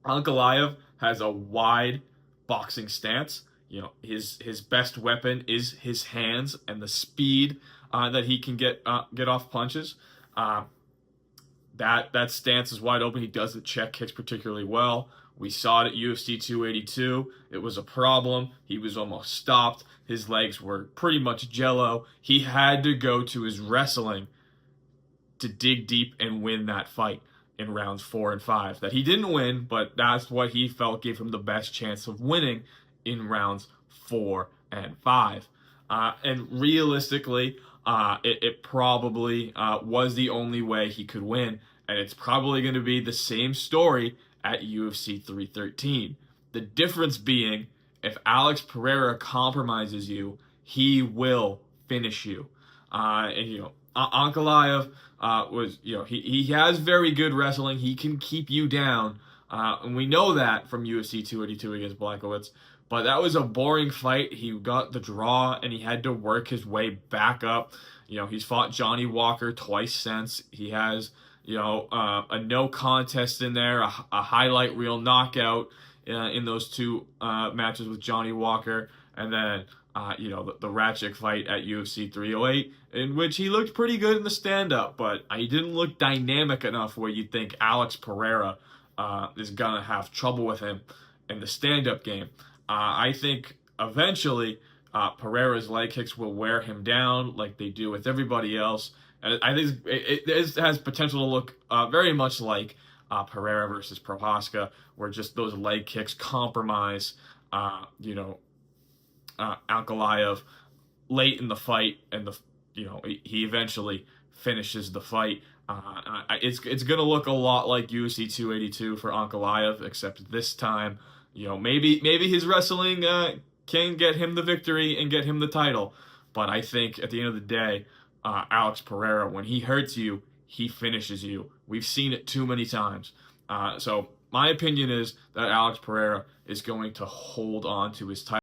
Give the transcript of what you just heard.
Ankaleav has a wide boxing stance. His best weapon is his hands and the speed that he can get off punches. Uh, that stance is wide open. He doesn't check kicks particularly well. We saw it at UFC 282. It was a problem. He was almost stopped. His legs were pretty much jello. He had to go to his wrestling to dig deep and win that fight in rounds 4 and 5. That he didn't win, but that's what he felt gave him the best chance of winning in rounds 4 and 5. And realistically, it probably was the only way he could win, and it's probably going to be the same story at UFC 313. The difference being, if Alex Pereira compromises you, he will finish you. Ankalaev he has very good wrestling. He can keep you down, and we know that from UFC 282 against Blankowitz. But that was a boring fight. He got the draw, and he had to work his way back up. He's fought Johnny Walker twice since. He has, a no contest in there, a highlight reel knockout in those two matches with Johnny Walker, and then the Ratchik fight at UFC 308, in which he looked pretty good in the stand-up, but he didn't look dynamic enough where you'd think Alex Pereira is gonna have trouble with him in the stand-up game. I think eventually Pereira's leg kicks will wear him down like they do with everybody else. And I think it has potential to look very much like Pereira versus Prohaska, where just those leg kicks compromise, Ankalaev late in the fight, and he eventually finishes the fight. It's gonna look a lot like UFC 282 for Ankalaev, except this time, maybe his wrestling can get him the victory and get him the title. But I think at the end of the day, Alex Pereira, when he hurts you, he finishes you. We've seen it too many times. So my opinion is that Alex Pereira is going to hold on to his title.